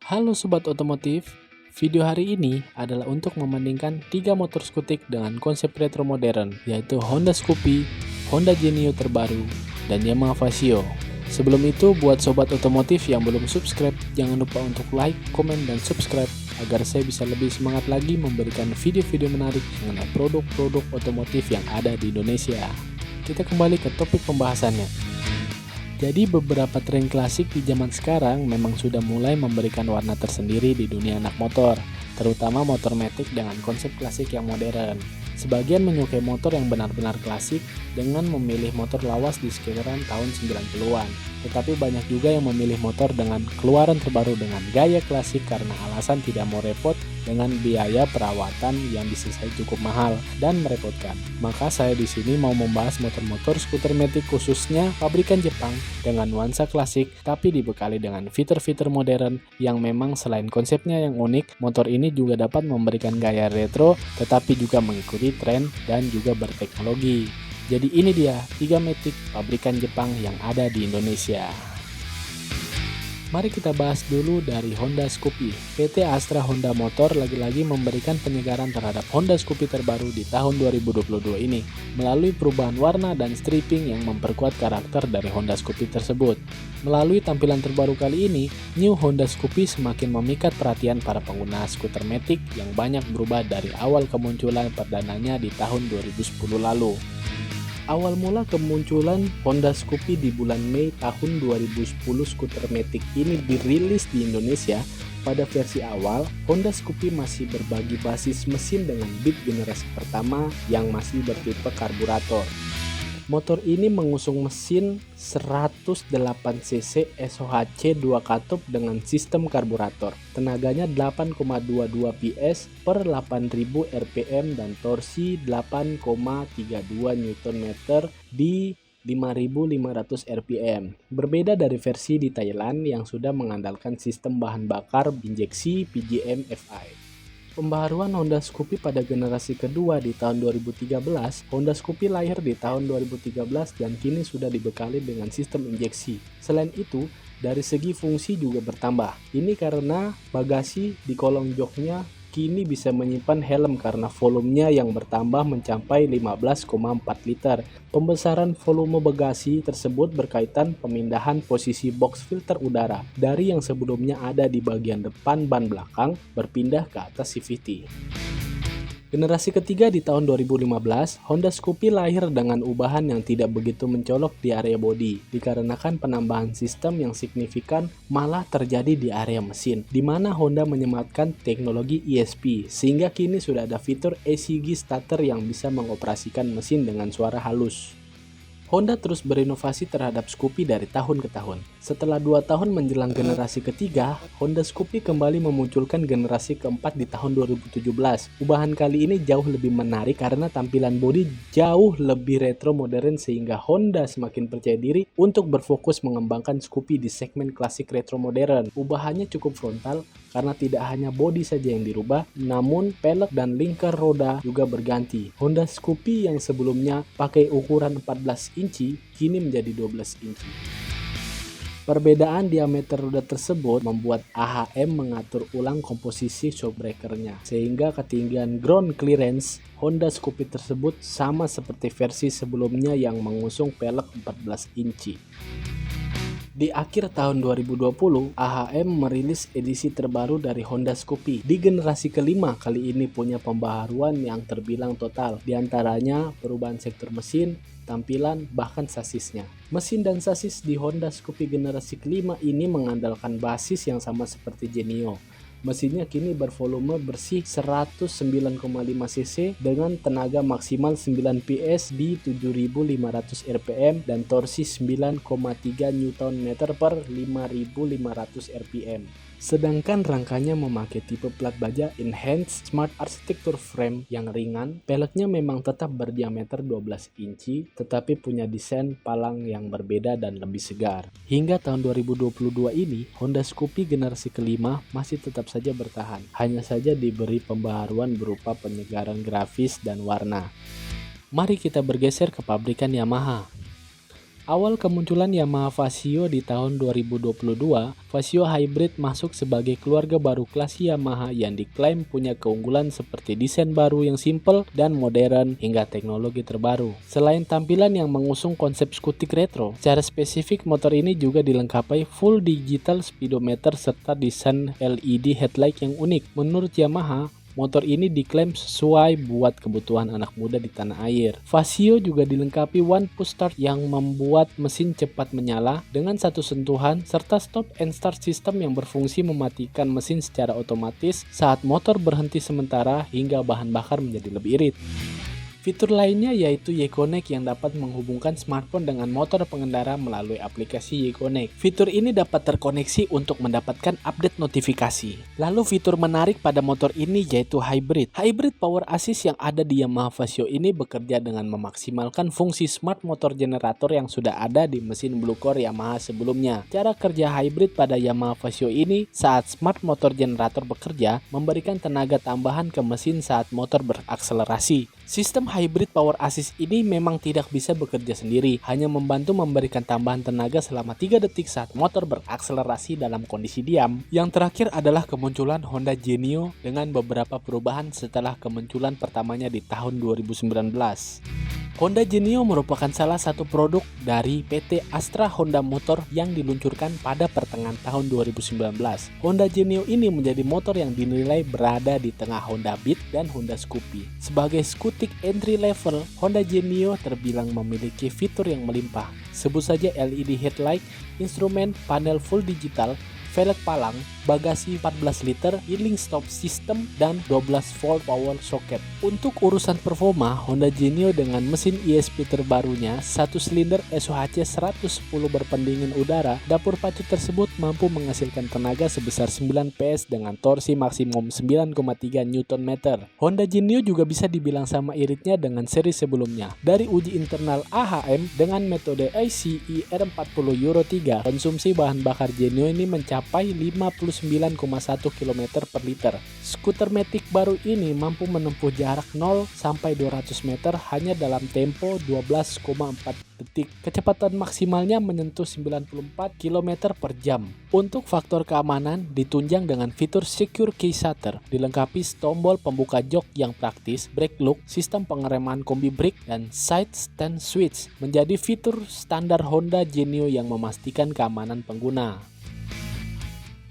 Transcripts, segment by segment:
Halo Sobat Otomotif, video hari ini adalah untuk membandingkan 3 motor skutik dengan konsep retro modern, yaitu Honda Scoopy, Honda Genio terbaru, dan Yamaha Vario. Sebelum itu, buat Sobat Otomotif yang belum subscribe, jangan lupa untuk like, komen, dan subscribe agar saya bisa lebih semangat lagi memberikan video-video menarik mengenai produk-produk otomotif yang ada di Indonesia. Kita kembali ke topik pembahasannya. Jadi beberapa tren klasik di zaman sekarang memang sudah mulai memberikan warna tersendiri di dunia anak motor, terutama motor matic dengan konsep klasik yang modern. Sebagian menyukai motor yang benar-benar klasik dengan memilih motor lawas di sekitaran tahun 90-an. Tetapi banyak juga yang memilih motor dengan keluaran terbaru dengan gaya klasik karena alasan tidak mau repot dengan biaya perawatan yang bisa cukup mahal dan merepotkan. Maka saya di sini mau membahas motor-motor skuter matic khususnya pabrikan Jepang dengan nuansa klasik tapi dibekali dengan fitur-fitur modern yang memang selain konsepnya yang unik, motor ini juga dapat memberikan gaya retro tetapi juga mengikuti tren dan juga berteknologi. Jadi ini dia 3 matic pabrikan Jepang yang ada di Indonesia. Mari kita bahas dulu dari Honda Scoopy. PT Astra Honda Motor lagi-lagi memberikan penyegaran terhadap Honda Scoopy terbaru di tahun 2022 ini melalui perubahan warna dan stripping yang memperkuat karakter dari Honda Scoopy tersebut. Melalui tampilan terbaru kali ini, New Honda Scoopy semakin memikat perhatian para pengguna skuter matic yang banyak berubah dari awal kemunculan perdananya di tahun 2010 lalu. Awal mula kemunculan Honda Scoopy di bulan Mei tahun 2010, skuter matic ini dirilis di Indonesia. Pada versi awal, Honda Scoopy masih berbagi basis mesin dengan Beat generasi pertama yang masih bertipe karburator. Motor ini mengusung mesin 108cc SOHC 2 katup dengan sistem karburator. Tenaganya 8,22 PS per 8000 rpm dan torsi 8,32 Nm di 5500 rpm. Berbeda dari versi di Thailand yang sudah mengandalkan sistem bahan bakar injeksi PGM FI. Pembaharuan Honda Scoopy pada generasi kedua di tahun 2013, Honda Scoopy lahir di tahun 2013 dan kini sudah dibekali dengan sistem injeksi. Selain itu, dari segi fungsi juga bertambah. Ini karena bagasi di kolong joknya kini bisa menyimpan helm karena volumenya yang bertambah mencapai 15,4 liter. Pembesaran volume bagasi tersebut berkaitan pemindahan posisi box filter udara dari yang sebelumnya ada di bagian depan ban belakang berpindah ke atas CVT. Generasi ketiga di tahun 2015, Honda Scoopy lahir dengan ubahan yang tidak begitu mencolok di area bodi, dikarenakan penambahan sistem yang signifikan malah terjadi di area mesin, di mana Honda menyematkan teknologi ESP, sehingga kini sudah ada fitur ACG starter yang bisa mengoperasikan mesin dengan suara halus. Honda terus berinovasi terhadap Scoopy dari tahun ke tahun. Setelah 2 tahun menjelang generasi ketiga, Honda Scoopy kembali memunculkan generasi keempat di tahun 2017. Ubahan kali ini jauh lebih menarik karena tampilan bodi jauh lebih retro modern sehingga Honda semakin percaya diri untuk berfokus mengembangkan Scoopy di segmen klasik retro modern. Ubahannya cukup frontal karena tidak hanya bodi saja yang dirubah, namun pelek dan lingkar roda juga berganti. Honda Scoopy yang sebelumnya pakai ukuran 14 inci kini menjadi 12 inci. Perbedaan diameter roda tersebut membuat AHM mengatur ulang komposisi shockbreakernya, sehingga ketinggian ground clearance Honda Scoopy tersebut sama seperti versi sebelumnya yang mengusung pelek 14 inci. Di akhir tahun 2020, AHM merilis edisi terbaru dari Honda Scoopy. Di generasi kelima kali ini punya pembaharuan yang terbilang total, diantaranya perubahan sektor mesin, tampilan, bahkan sasisnya. Mesin dan sasis di Honda Scoopy generasi kelima ini mengandalkan basis yang sama seperti Genio. Mesinnya kini bervolume bersih 109,5 cc dengan tenaga maksimal 9 PS di 7500 rpm dan torsi 9,3 Nm per 5500 rpm. Sedangkan rangkanya memakai tipe plat baja Enhanced Smart Architecture Frame yang ringan, peleknya memang tetap berdiameter 12 inci tetapi punya desain palang yang berbeda dan lebih segar. Hingga tahun 2022 ini, Honda Scoopy generasi kelima masih tetap saja bertahan, hanya saja diberi pembaharuan berupa penyegaran grafis dan warna. Mari kita bergeser ke pabrikan Yamaha. Awal kemunculan Yamaha Vasio di tahun 2022, Vasio Hybrid masuk sebagai keluarga baru kelas Yamaha yang diklaim punya keunggulan seperti desain baru yang simple dan modern hingga teknologi terbaru. Selain tampilan yang mengusung konsep skutik retro, secara spesifik motor ini juga dilengkapi full digital speedometer serta desain LED headlight yang unik. Menurut Yamaha, motor ini diklaim sesuai buat kebutuhan anak muda di tanah air. Vasio juga dilengkapi one push start yang membuat mesin cepat menyala dengan satu sentuhan serta stop and start system yang berfungsi mematikan mesin secara otomatis saat motor berhenti sementara hingga bahan bakar menjadi lebih irit. Fitur lainnya yaitu YConnect yang dapat menghubungkan smartphone dengan motor pengendara melalui aplikasi YConnect. Fitur ini dapat terkoneksi untuk mendapatkan update notifikasi. Lalu fitur menarik pada motor ini yaitu Hybrid. Hybrid power assist yang ada di Yamaha Vasio ini bekerja dengan memaksimalkan fungsi smart motor generator yang sudah ada di mesin Blue Core Yamaha sebelumnya. Cara kerja Hybrid pada Yamaha Vasio ini saat smart motor generator bekerja memberikan tenaga tambahan ke mesin saat motor berakselerasi. Sistem Hybrid Power Assist ini memang tidak bisa bekerja sendiri, hanya membantu memberikan tambahan tenaga selama 3 detik saat motor berakselerasi dalam kondisi diam. Yang terakhir adalah kemunculan Honda Genio dengan beberapa perubahan setelah kemunculan pertamanya di tahun 2019. Honda Genio merupakan salah satu produk dari PT Astra Honda Motor yang diluncurkan pada pertengahan tahun 2019. Honda Genio ini menjadi motor yang dinilai berada di tengah Honda Beat dan Honda Scoopy. Sebagai skutik entry level, Honda Genio terbilang memiliki fitur yang melimpah. Sebut saja LED headlight, instrumen panel full digital, velg palang, bagasi 14 liter, healing stop system, dan 12 volt power socket. Untuk urusan performa, Honda Genio dengan mesin ESP terbarunya, 1 silinder SOHC 110 berpendingin udara, dapur pacu tersebut mampu menghasilkan tenaga sebesar 9 PS dengan torsi maksimum 9,3 Nm. Honda Genio juga bisa dibilang sama iritnya dengan seri sebelumnya. Dari uji internal AHM dengan metode ICE R40 Euro 3, konsumsi bahan bakar Genio ini mencapai 59,1 km per liter. Skuter Matic baru ini mampu menempuh jarak 0 sampai 200 meter hanya dalam tempo 12,4 detik. Kecepatan maksimalnya menyentuh 94 km per jam. Untuk faktor keamanan ditunjang dengan fitur Secure Key Shutter, dilengkapi tombol pembuka jok yang praktis, brake look, sistem pengereman kombi brake, dan side stand switch menjadi fitur standar Honda Genio yang memastikan keamanan pengguna.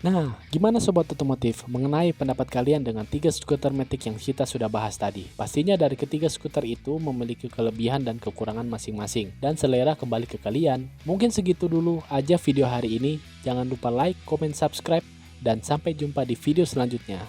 Nah, gimana Sobat Otomotif mengenai pendapat kalian dengan 3 skuter Matic yang kita sudah bahas tadi? Pastinya dari ketiga skuter itu memiliki kelebihan dan kekurangan masing-masing, dan selera kembali ke kalian. Mungkin segitu dulu aja video hari ini. Jangan lupa like, comment, subscribe, dan sampai jumpa di video selanjutnya.